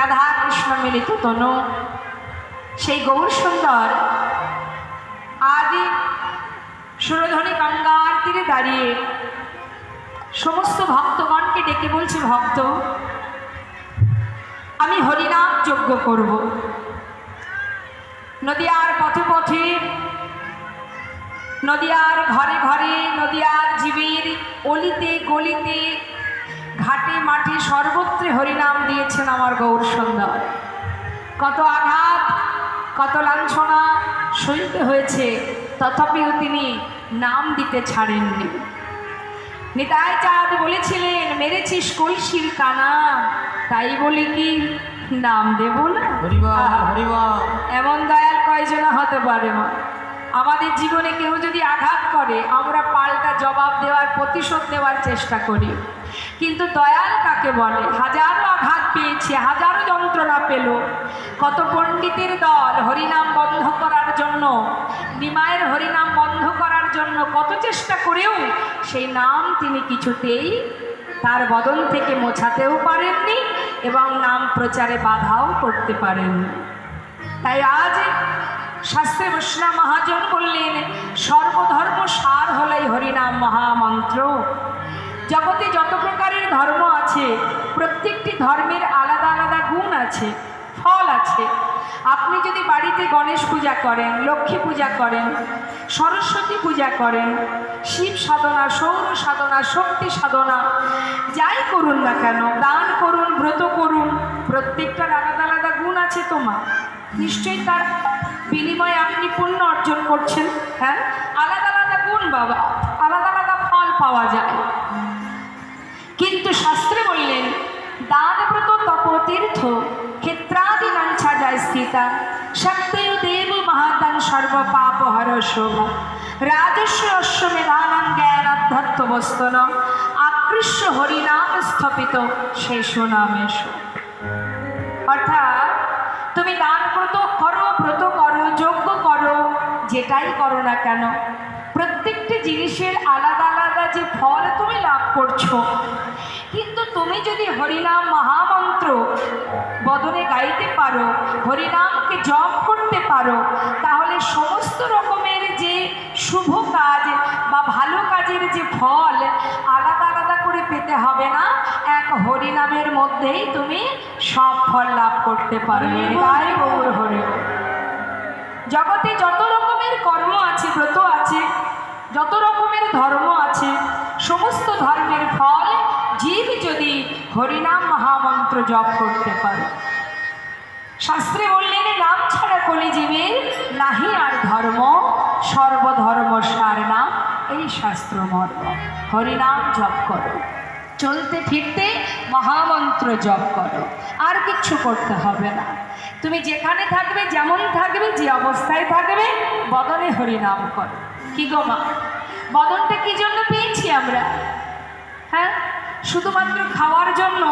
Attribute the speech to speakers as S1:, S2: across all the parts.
S1: রাধা কৃষ্ণ মিলিত তনু সেই গৌর সুন্দর আজ সুরধনী গঙ্গার তীরে দাঁড়িয়ে সমস্ত ভক্তগণকে ডেকে বলছে, ভক্ত আমি হরিনাম যজ্ঞ করব। নদিয়ার পথে পথে, নদিয়ার ঘরে ঘরে, নদিয়ার জীবের অলিতে গলিতে, ঘাটে মাঠে সর্বত্রে হরিনাম দিয়েছেন আমার গৌর সুন্দর। কত আঘাত, কত লাঞ্ছনা সইতে হয়েছে, তথাপিও তিনি নাম দিতে ছাড়েননি। নিতাই চাঁদ বলেছিলেন, মেরেছিস কলসির কানা, তাই বলি কি নাম দেব না? এমন দয়াল কয়জনা হতে পারে মা? আমাদের জীবনে কেউ যদি আঘাত করে আমরা পাল্টা জবাব দেওয়ার, প্রতিশোধ নেওয়ার চেষ্টা করি, কিন্তু দয়াল কাকে বলে? হাজারো আঘাত পেয়েছে, হাজারো যন্ত্রণা পেল, কত পণ্ডিতের দল হরিনাম বন্ধ করার জন্য, নিমায়ের হরিনাম বন্ধ করার জন্য কত চেষ্টা করেও সেই নাম তিনি কিছুতেই তার বদন থেকে মোছাতেও পারেননি এবং নাম প্রচারে বাধাও করতে পারেননি। তাই আজ শাস্ত্রে বৈষ্ণব মহাজন বললেন, সর্বধর্ম সার হলেই হরিনাম মহামন্ত্র। জগতে যত প্রকারের ধর্ম আছে, প্রত্যেকটি ধর্মের আলাদা আলাদা গুণ আছে, ফল আছে। আপনি যদি বাড়িতে গণেশ পূজা করেন, লক্ষ্মী পূজা করেন, সরস্বতী পূজা করেন, শিব সাধনা, সৌর সাধনা, শক্তি সাধনা, যাই করুন না কেন, দান করুন, ব্রত করুন, প্রত্যেকটার আলাদা আলাদা গুণ আছে তোমার। নিশ্চয়ই তার বিনিময়ে আপনি পুণ্য অর্জন করছেন। হ্যাঁ, আলাদা আলাদা গুণ বাবা, আলাদা আলাদা ফল পাওয়া যায়। কিন্তু শাস্ত্রে বললেন, দান ব্রত তপ তীর্থ ক্ষেত্রাদি নাঞ্ছা যায় স্থিতা শক্তয় দেব মহাতাং সর্ব পাপ হর শোভা রাজস্ব অশ্বমেধানাং জ্ঞান অধ্যত্ত বস্তন আকৃষ্য হরিনাম স্থপিত শেষ নামেশ। অর্থাৎ তুমি দান ব্রত করো, ব্রত করো, যজ্ঞ করো, যেটাই করো না কেন, প্রত্যেকটি জিনিসের আলাদা আলাদা যে ফল তুমি লাভ করছো। কিন্তু তুমি যদি হরিনাম মহামন্ত্র বদনে গাইতে পারো, হরিনামকে জপ করতে পারো, তাহলে সমস্ত রকমের যে শুভ কাজ বা ভালো কাজের যে ফল আলাদা আলাদা করে পেতে হবে না, এক হরিনামের মধ্যেই তুমি সব ফল লাভ করতে পারবে। তাই গৌর হরি। জগতে যত রকমের কর্ম আছে, ব্রত আছে, যত রকমের ধর্ম আছে, সমস্ত ধর্মের ফল জীব যদি হরিনাম মহামন্ত্র জপ করতে পারে। শাস্ত্রে বললেন, নাম ছাড়া কলি জীবের নাহি আর ধর্ম, সর্বধর্ম সার নাম, এই শাস্ত্র মর্ম। হরিনাম জপ করো, চলতে ফিরতে মহামন্ত্র জপ করো, আর কিচ্ছু করতে হবে না। তুমি যেখানে থাকবে, যেমন থাকবে, যে অবস্থায় থাকবে, বদনে হরিনাম করো। কি গো মা, বদনটা কি জন্য পেয়েছি আমরা? হ্যাঁ, শুধুমাত্র খাওয়ার জন্য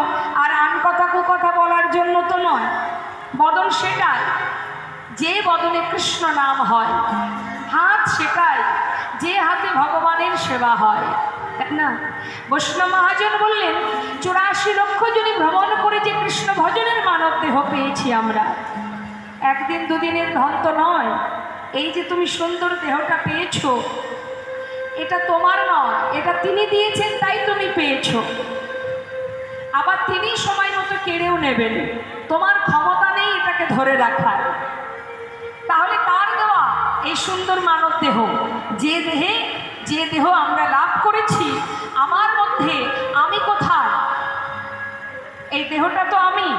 S1: আর আন কথা কুকথা বলার জন্য তো নয়। বদন সেটাই যে বদনে কৃষ্ণ নাম হয়, হাত সেটাই যে হাতে ভগবানের সেবা হয়, তাই না? বৈষ্ণব মহাজন বললেন, 84 লক্ষ জনে ভ্রমণ করে যে কৃষ্ণ ভজনের মানব দেহ পেয়েছি আমরা। একদিন দুদিনের ধন তো নয়। এই যে তুমি সুন্দর দেহটা পেয়েছো, এটা তোমার নয়, এটা তিনি দিয়েছেন, তাই তুমি পেয়েছো। আবার তিনি সময় মতো কেড়েও নেবেন, তোমার ক্ষমতা নেই এটাকে ধরে রাখার। তাহলে কার দেওয়া এই সুন্দর মানব দেহ? যে দেহ আমরা লাভ করেছি, আমার মধ্যে আমি কোথায়? এই দেহটা তো আমি।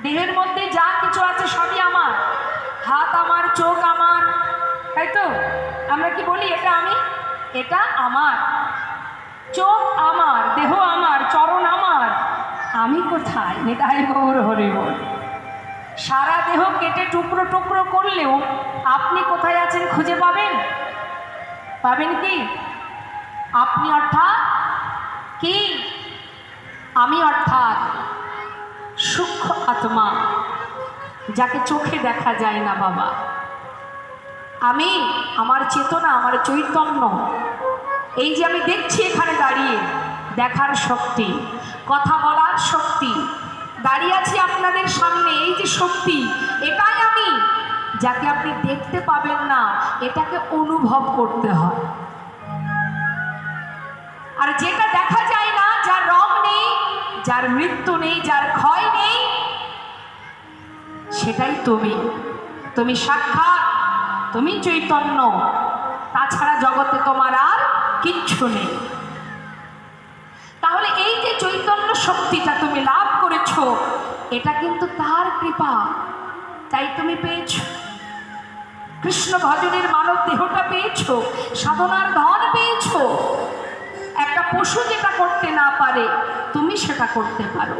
S1: দেহের মধ্যে যা কিছু আছে সবই আমার, হাত আমার, চোখ আমার, তাই তো? আমরা কি বলি এটা আমি? এটা আমার। চোখ আমার, দেহ আমার, চরণ আমার, আমি কোথায়? নিতাই গৌর হরি বল। সারা দেহ কেটে টুকরো টুকরো করলেও আপনি কোথায় আছেন খুঁজে পাবেন? পাবেন কি? আপনি অর্থাৎ কি? আমি অর্থাৎ সূক্ষ্ম আত্মা, যাকে চোখে দেখা যায় না বাবা। আমি, আমার চেতনা, আমার চৈতন্য, এই যে আমি দেখছি এখানে দাঁড়িয়ে, দেখার শক্তি, কথা বলার শক্তি, দাঁড়িয়ে আছি আপনাদের সামনে, এই যে শক্তি, এটাই আমি, যাকে আপনি দেখতে পাবেন না, এটাকে অনুভব করতে হয়। আর যেটা দেখা যায় না, যার রং নেই, যার মৃত্যু নেই, যার ক্ষয় নেই, সেটাই তুমি। তুমি সাক্ষাৎ, তুমি চৈতন্য, তাছাড়া জগতে তোমার আর কিচ্ছু নেই। তাহলে এই যে চৈতন্য শক্তিটা তুমি লাভ করেছো, এটা কিন্তু তার কৃপা, তাই তুমি পেয়েছো। কৃষ্ণ ভজনের মানব দেহটা পেয়েছো, সাধনার ধন পেয়েছো। একটা পশু যেটা করতে না পারে, তুমি সেটা করতে পারো।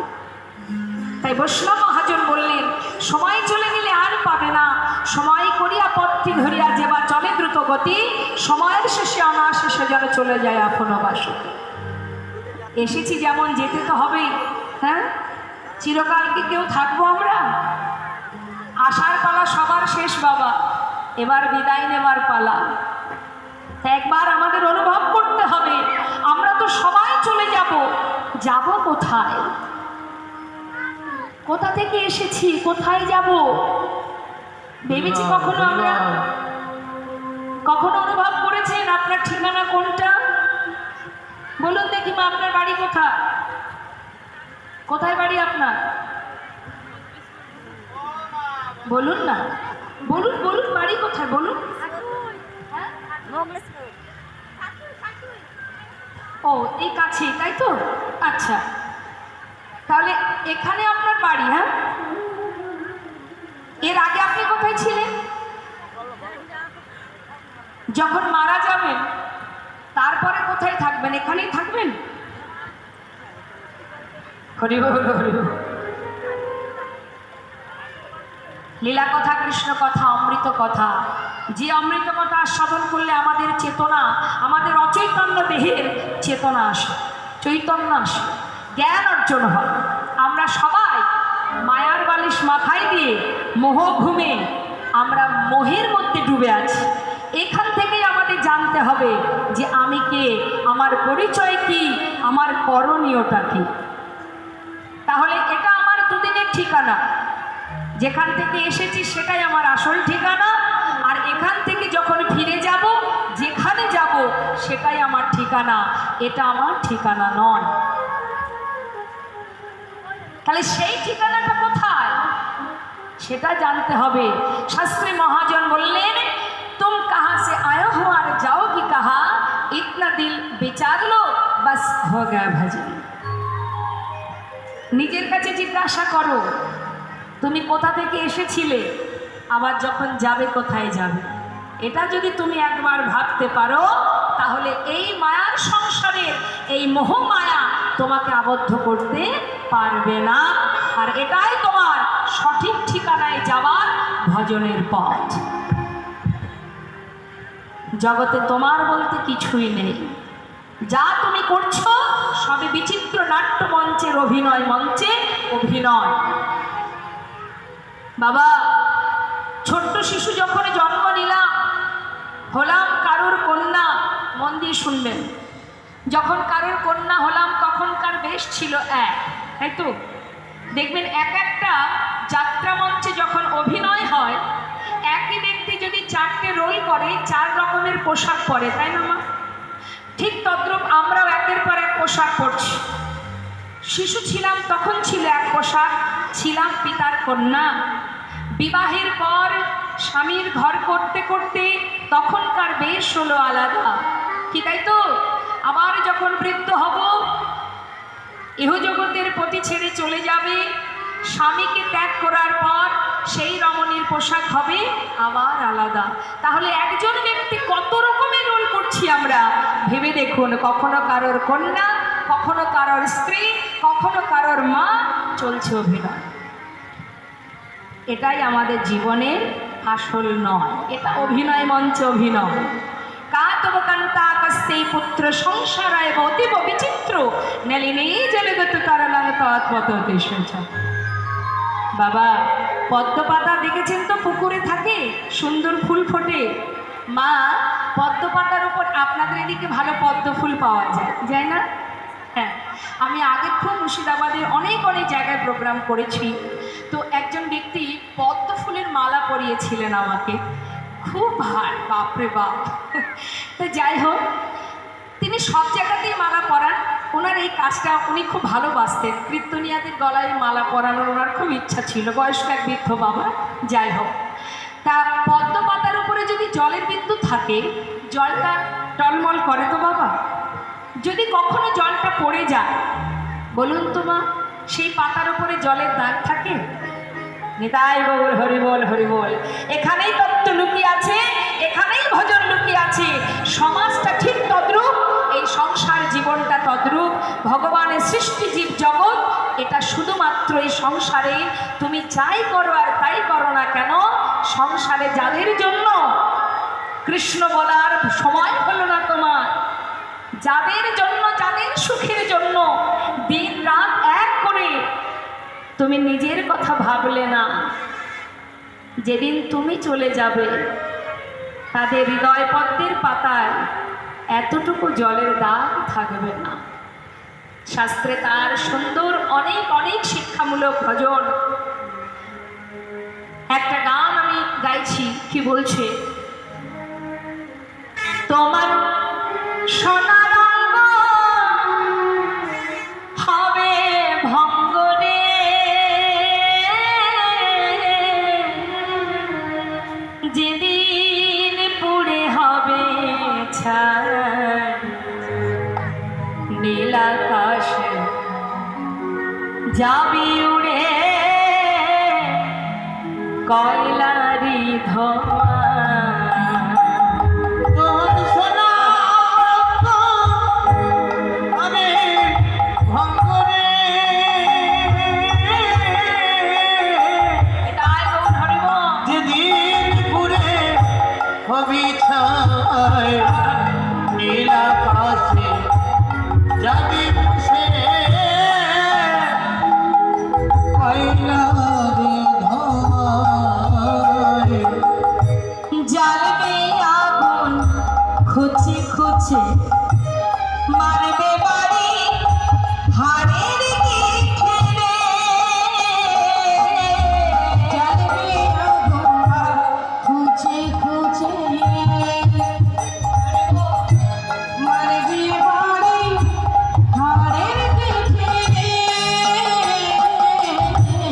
S1: তাই বৈষ্ণব মহাজন বললেন, সময় চলে গেলে আর পাবে না, সময় করিয়া পথটি ধরিয়া যেবা চলে দ্রুত গতি, সময়ের শেষে অনাশেষে যেন চলে যায় আপন বাসতে। এসেছি যেমন, যেতে তো হবেই। হ্যাঁ, চিরকাল কি কেউ থাকবো আমরা? আসার পালা সবার শেষ বাবা, এবার বিদায় নেবার পালা। একবার আমাদের অনুভব করতে হবে, আমরা তো সবাই চলে যাব, যাব কোথায়? কোথা থেকে এসেছি, কোথায় যাব? ভেবেছি কখনো আমরা? কখনো অনুভব করেছেন আপনার ঠিকানা কোনটা? বলুন দেখি মা, আপনার বাড়ি কোথায়? কোথায় বাড়ি আপনার? বলুন না, বলুন বলুন, বাড়ি কোথায় বলুন? ও, এই কাছে, তাই তো? আচ্ছা, তাহলে এখানে আপনার বাড়ি। হ্যাঁ, এর আগে আপনি কোথায় ছিলেন? যখন মারা যাবেন তারপরে কোথায় থাকবেন? এখানেই থাকবেন? হরি বল, হরি বল। লীলা কথা, কৃষ্ণ কথা, অমৃত কথা। যে অমৃত কথা আস্বাদন করলে আমাদের চেতনা, আমাদের অচৈতন্য দেহের চেতনা আসে, চৈতন্য আসে, জ্ঞান অর্জন হয়। আমরা সবাই মায়ার বালিশ মাথায় দিয়ে মোহ ঘুমে আমরা মোহের মধ্যে ডুবে আছি। এখান থেকেই আমাদের জানতে হবে যে আমি কে, আমার পরিচয় কি, আমার করণীয়টা কি। তাহলে এটা আমার দুদিনের ঠিকানা, যেখান থেকে এসেছি সেটাই আমার আসল ঠিকানা। আর এখান থেকে যখন ফিরে যাব, যেখানে যাব সেটাই আমার ঠিকানা, এটা আমার ঠিকানা নয়। তাহলে সেই ঠিকানাটা কোথায় সেটা জানতে হবে। শাস্ত্রী মহাজন বললেন, তুম কাহা সে আয়ে হো আর যাও কি কাহা, ইতনা দিল বিচার লো বাস হো গয়া ভজন। নিজের কাছে জিজ্ঞাসা করো, তুমি কোথা থেকে এসেছিলে, আবার যখন যাবে কোথায় যাবে। এটা যদি তুমি একবার ভাবতে পারো, তাহলে এই মায়ার সংসারের এই মোহ মায়া তোমাকে আবদ্ধ করতে পারবে না। আর এটাই তোমার সঠিক ঠিকানায় যাওয়ার ভজনের পথ। জগতে তোমার বলতে কিছুই নেই, যা তুমি করছো সবই বিচিত্র নাট্য মঞ্চের অভিনয়, মঞ্চে অভিনয়। বাবা, ছোট্ট শিশু যখন জন্ম নিলাম, হলাম কারোর কন্যা, মন দিয়ে শুনবেন, যখন কারোর কন্যা হলাম তখনকার বেশ ছিল এক, তাই তো? দেখবেন এক একটা যাত্রা মঞ্চে যখন অভিনয় হয়, একই ব্যক্তি যদি 4টে রোল করে 4 রকমের পোশাক পরে, তাই না মা? ঠিক তদ্রূপ আমরাও একের পর এক পোশাক পরছি। শিশু ছিলাম তখন ছিল এক পোশাক, ছিলাম পিতার কন্যা। বিবাহের পর স্বামীর ঘর করতে করতে তখনকার বেশ হলো আলাদা, কি তাই তো? আবার যখন বৃদ্ধ হব, ইহজগতের পতি ছেড়ে চলে যাবে, স্বামীকে ত্যাগ করার পর সেই রমণীর পোশাক হবে আবার আলাদা। তাহলে একজন ব্যক্তি কত রকমের রোল করছি আমরা, ভেবে দেখুন। কখনো কারোর কন্যা, কখনো কারোর স্ত্রী, কখনো কারোর মা, চলছে অভিনয়। এটাই আমাদের জীবনের আসল নয়, এটা অভিনয় মঞ্চে অভিনয়। কাতবকান্তাকস্তে পুত্র সংসারায় অতীব বিচিত্র নলিনী জলগত তারলাং তৎপততে সঞ্চয়। বাবা, পদ্মপাতা দেখেছেন তো, পুকুরে থাকে, সুন্দর ফুল ফোটে। মা, পদ্মপাতার উপর আপনাদের এদিকে ভালো পদ্ম ফুল পাওয়া যায়, যায় না? হ্যাঁ, আমি আগে খুব মুর্শিদাবাদের অনেক অনেক জায়গায় প্রোগ্রাম করেছি। তো একজন ব্যক্তি পদ্ম ফুলের মালা পরিয়েছিলেন আমাকে, খুব ভার, বাপরে বাপ। তো যাই হোক, তিনি সব জায়গাতেই মালা পরান। ওনার এই কাজটা উনি খুব ভালোবাসতেন, কীর্তনিয়াদের গলায় মালা পরানোর ওনার খুব ইচ্ছা ছিল, বয়স্ক এক বৃদ্ধ বাবা। যাই হোক, তা পদ্ম পাতার উপরে যদি জলের বিন্দু থাকে, জলটা টলমল করে তো বাবা। যদি কখনো জলটা পড়ে যায়, বলুন তো মা, সেই পাতার উপরে জলের দাগ থাকে? নিতাই গৌর হরিবল হরিবল। এখানেই তত্ত্ব লুকিয়ে আছে, এখানেই ভজন লুকিয়ে আছে। সমাজটা ঠিক তদ্রূপ, এই সংসার জীবনটা তদ্রূপ। ভগবানের সৃষ্টি জীব জগৎ, এটা শুধুমাত্র এই সংসারে তুমি যাই করো আর তাই করো না কেন, সংসারে যাদের জন্য কৃষ্ণ বলার সময় হলো না তোমার, যাদের জন্য, যাদের সুখের জন্য দিন রাত এক করে তুমি নিজের কথা ভাবলে না, যেদিন তুমি চলে যাবে তাদের হৃদয় পদ্মের পাতায় এতটুকু জলের দাগ থাকবে না। শাস্ত্রে তার সুন্দর অনেক অনেক শিক্ষামূলক ভজন। একটা গান আমি গাইছি, কি বলছে, তোমার সোনার অঙ্গ হবে ভঙ্গ রে, যেদিন পুড়ে হবে ছাই, নীল আকাশে যাবি উড়ে কয়লারি ধোঁয়া।
S2: নীল আকাশে যাবি বসে কয়লারি ধোঁয়ায়,
S1: জ্বালবে আগুন খুঁচে খুঁচে, মারবে বাড়ি হাড়ের গিঠে রে, জ্বালবে আগুন খুঁচে খুঁচে, মারবে বাড়ি হাড়ের গিঠে রে।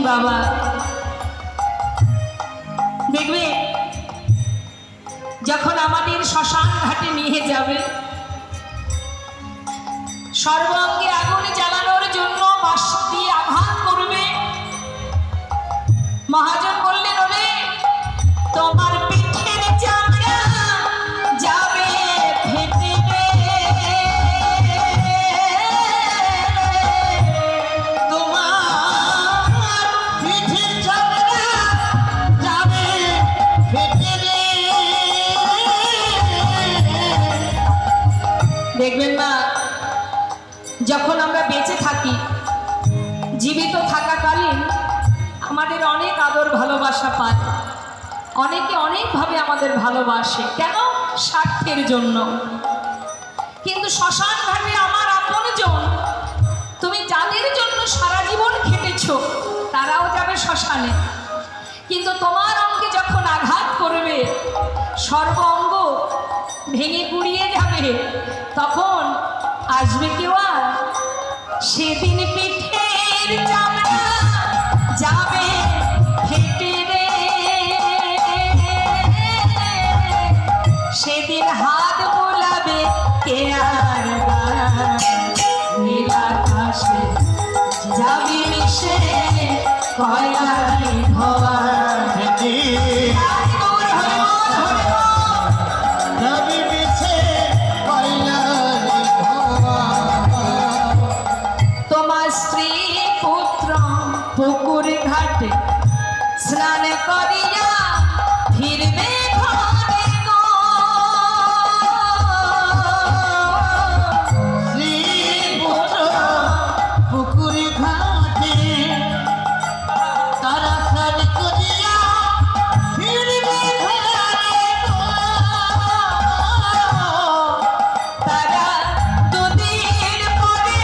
S1: বাবা দেখবে, যখন আমাদের শ্মশান ঘাটে নিয়ে যাবে, সর্বাঙ্গে আগুন জ্বালানোর জন্য বাঁশ দিয়ে আঘাত করবে, মহাজন বললেন, ওরে তোমার পিঠের চামড়া যাবে ফেটে রে,
S2: তোমার পিঠের চামড়া যাবে ফেটে রে।
S1: দেখবেন না, যখন আমরা বেঁচে থাকি, জীবিত থাকাকালীন আমাদের অনেক আদর ভালোবাসা পায়, অনেকে অনেকভাবে আমাদের ভালোবাসে, কেন? স্বার্থের জন্য। কিন্তু শ্মশান ঘাটে আমার আপনজন, তুমি যাদের জন্য সারা জীবন খেটেছো, তারাও যাবে শ্মশানে, কিন্তু তোমার অঙ্গে যখন আঘাত করবে, সর্ব অঙ্গ ভেঙে গুড়িয়ে যাবে, তখন আসবে কেউ আর? সেদিন পিঠের চামড়া যাবে ফেটে রে, সেদিন হাত বোলাবে কে আর? নীল আকাশে যাবি মিশে কয়লারি ধোঁয়া।
S2: যাবি মিশে কয়লারি ধোঁয়া।
S1: তোমার স্ত্রী পুত্র পুকুর ঘাটে স্নান করিয়া ফিরবে ঘরে গো,
S2: শ্রীপুত্র পুকুর ঘাটে তারা স্নান করিয়া ফিরবে ঘরে গো।
S1: তারা দুদিন পরে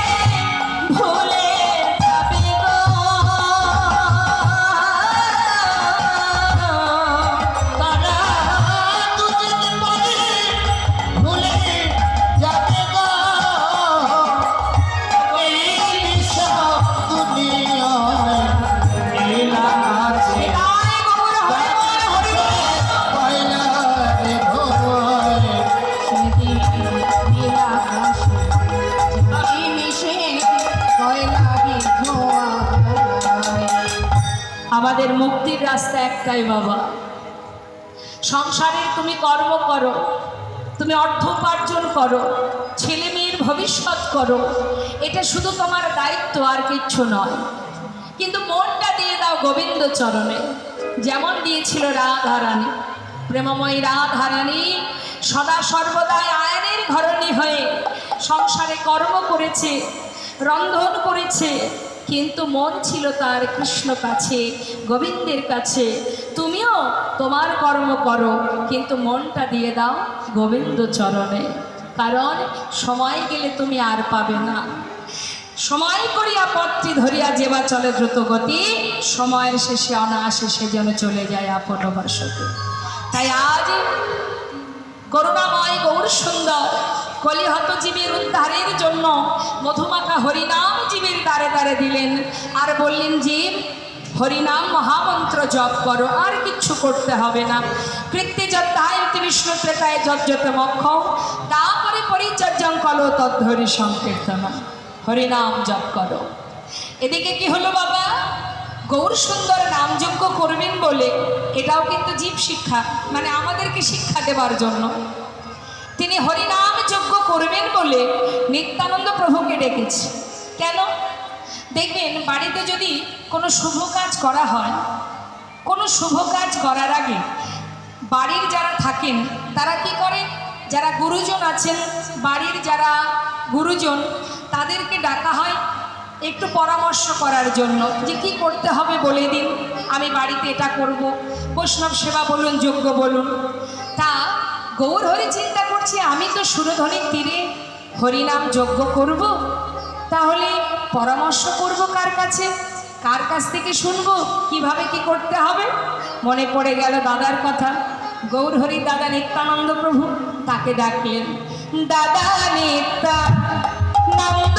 S1: আমাদের মুক্তির রাস্তা একটাই বাবা। সংসারে তুমি কর্ম করো, তুমি অর্থ উপার্জন করো, ছেলে মেয়ের ভবিষ্যৎ করো, এটা শুধু তোমার দায়িত্ব, আর কিচ্ছু নয়। কিন্তু মনটা দিয়ে দাও গোবিন্দ চরণে, যেমন দিয়েছিল রাধারানী। প্রেমময়ী রাধারানী সদা সর্বদাই আয়নের ঘরণী হয়ে সংসারে কর্ম করেছে, রন্ধন করেছে, কিন্তু মন ছিল তার কৃষ্ণ কাছে, গোবিন্দের কাছে। তুমিও তোমার কর্ম করো, কিন্তু মনটা দিয়ে দাও গোবিন্দ চরণে, কারণ সময় গেলে তুমি আর পাবে না। সময় করিয়া পত্রী ধরিয়া যেবা চলে দ্রুত গতি, সময়ের শেষে অনায়াসে সে যেন চলে যায় আপন বাসতে। তাই আজ করুণাময় গৌর সুন্দর কলিহত জীবের উদ্ধারের জন্য মধুমাখা হরিনাম জীবের দ্বারে দ্বারে দিলেন, আর বললেন জীব হরিনাম মহামন্ত্র জপ করো, আর কিচ্ছু করতে হবে না। কৃত্যে যদ্ধায়তি বিষ্ণু ত্রেতায় যজ্জতে মক্ষ, তারপরে পরিচর্যং কলো তদ্ধরি সংকীর্তন, হরিনাম জপ করো। এদিকে কি হলো বাবা, গৌর সুন্দর নামযজ্ঞ করবেন বলে, এটাও কিন্তু জীব শিক্ষা, মানে আমাদেরকে শিক্ষা দেবার জন্য তিনি হরিনাম যজ্ঞ করবেন বলে নিত্যানন্দ প্রভুকে ডেকেছে। কেন? দেখবেন বাড়িতে যদি কোনো শুভ কাজ করা হয়, কোনো শুভ কাজ করার আগে বাড়ির যারা থাকেন তারা কি করেন, যারা গুরুজন আছেন, বাড়ির যারা গুরুজন তাদেরকে ডাকা হয় একটু পরামর্শ করার জন্য, যে কি করতে হবে বলে দিন, আমি বাড়িতে এটা করব, বৈষ্ণব সেবা বলুন, যজ্ঞ বলুন। তা গৌর হরি চিন্তা করছি, আমি তো সুরধ্বনির তীরে হরিনাম যজ্ঞ করব, তাহলে পরামর্শ করব কার কাছে, কার কাছ থেকে শুনবো, কিভাবে কি করতে হবে। মনে পড়ে গেল দাদার কথা, গৌর হরি দাদা নিত্যানন্দ প্রভু, তাকে ডাকলেন, দাদা নিত্যানন্দ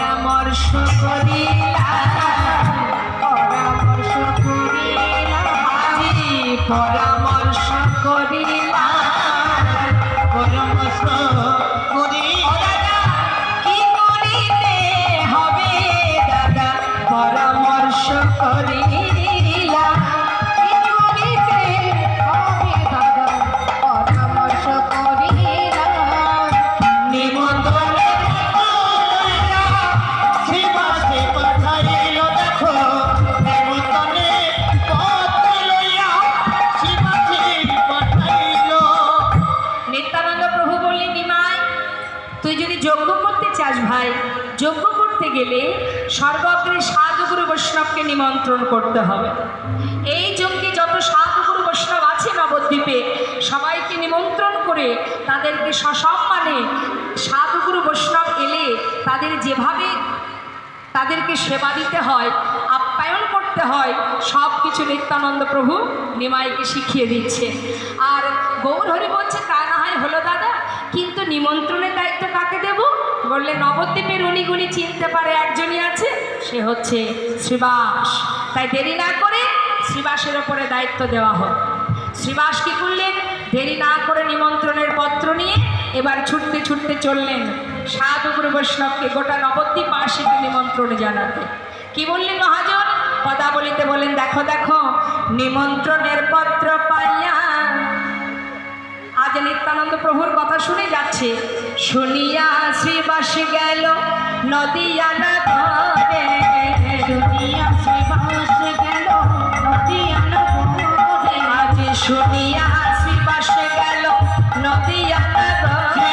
S1: পরামর্শ করিলাম, পরামর্শ করি দাদা কি করিতে হবে, দাদা পরামর্শ করিলাম, কি করিতে হবে দাদা পরামর্শ করিলাম। নিমন্ত্রণে শিবাকে পাঠাইল, দেখো নিমন্ত্রণে নিত্যানন্দ প্রভু বললেন, নিমাই তুই যদি যজ্ঞ করতে চাস ভাই, যজ্ঞ করতে গেলে সর্বগ্রে সাধুগুরু বৈষ্ণবকে নিমন্ত্রণ করতে হবে। এই যজ্ঞে যত সাধুগুরু বৈষ্ণব আছে নবদ্বীপে, সবাইকে নিমন্ত্রণ করে তাদেরকে সসম্মানে সাধুগুরু বৈষ্ণব এলে তাদের যেভাবে তাদেরকে সেবা দিতে হয়, আপ্যায়ন করতে হয়, সব কিছু নিত্যানন্দ প্রভু নিমাইকে শিখিয়ে দিচ্ছে। আর গৌর হরি বলছে, তা না হয় হলো দাদা, কিন্তু নিমন্ত্রণের দায়িত্ব কাকে দেব? বললে নবদ্বীপের উনিগুনি চিনতে পারে, একজনই আছে, সে হচ্ছে শ্রীবাস। তাই দেরি না করে শ্রীবাসের ওপরে দায়িত্ব দেওয়া হয়। শ্রীবাস কি করলেন, দেরি না করে নিমন্ত্রণের পত্র নিয়ে এবার ছুটতে ছুটতে চললেন সাধুগুরু বৈষ্ণবকে গোটা নবদ্বীপবাসীকে নিমন্ত্রণ জানাতে। কি বললেন মহাজন? পদাবলিতে বলেন, দেখো দেখো নিমন্ত্রণের পত্র পাইয়া, আজ নিত্যানন্দ প্রভুর কথা শুনে যাচ্ছে, শুনিয়া শ্রীবাস গেল নদিয়া না ধরে, শুনিয়া শ্রীবাস গেল নদিয়া না ধরে, আজ শুনিয়া শ্রীবাস গেল নদিয়া না ধরে,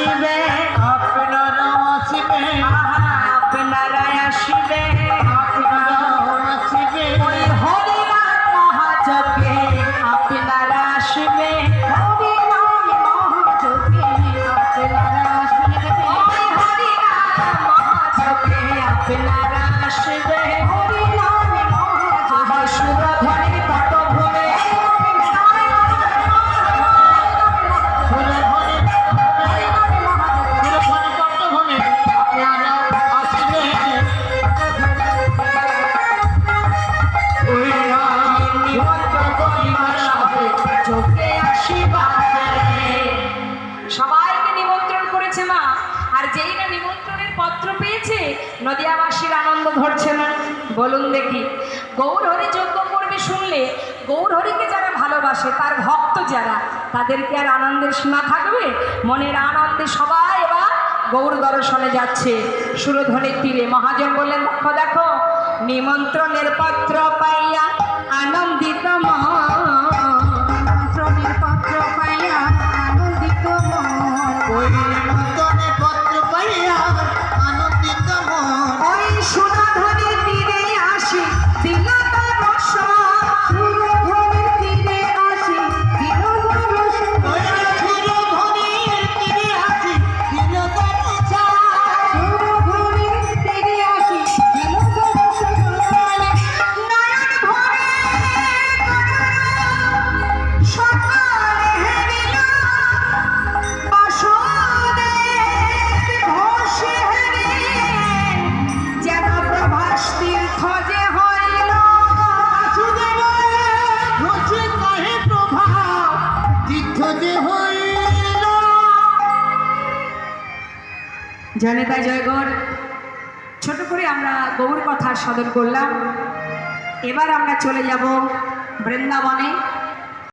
S1: আসিবে,
S2: আপনারা আসিবে,
S1: আপনারা আসিবে,
S2: আপনারা আসিবে,
S1: ওই হরিনাম মহাযজ্ঞে আপনারা আসিবে, হরিনাম মহাযজ্ঞে আপনারা আসিবে, ওই হরিনাম মহাযজ্ঞে আপনারা আসিবে, হরিনাম মহাযজ্ঞে সুরধ্বনি পটভূমে
S2: সুরধনে, সুরধনে পট্টভূমে আপনারা আসিবে। ওই নিমন্ত্রণ করিবার সাথে
S1: চোখে আসিবারে। সবাইকে নিমন্ত্রণ করেছে মা, আর যেই না নিমন্ত্রণের পত্র পেয়েছে নদিয়াবাসীর আনন্দ ধরছে না। বলুন দেখি, গৌর হরি যজ্ঞ করবে শুনলে গৌর হরিকে যারা ভালোবাসে, তার ভক্ত যারা, তাদেরকে আর আনন্দের সীমা থাকবে? মনের আনন্দে সবাই এবার গৌর দর্শনে যাচ্ছে সুরধ্বনির তীরে। মহাজন বললেন, দেখো দেখো, নিমন্ত্রণের পত্র পাইয়া আনন্দিত মন, নিমন্ত্রণের পত্র পাইয়া আনন্দিত মন,
S2: ওই নিমন্ত্রণে পত্র পাইয়া আনন্দিত মন,
S1: ওই সুরধ্বনির তীরে আসি দিল দর্শন, সুরধ্বনির তীরে আসি দিল দর্শন,
S2: ওই সুরধনির তীরে আসি দিল দর্শন,
S1: সুরধ্বনির তীরে আসি দিল দর্শন, নয়ন ভরে সকালে হেরিল বাসুদেব ঘোষে হেরি, যেন প্রভাস তীর্থ যে হইল,
S2: ঘোষে কহে প্রভা তীর্থ যে হইল।
S1: জানে তাই জয়গড়। ছোট করে আমরা গৌর কথা সদর করলাম। এবার আমরা চলে যাব বৃন্দাবনে।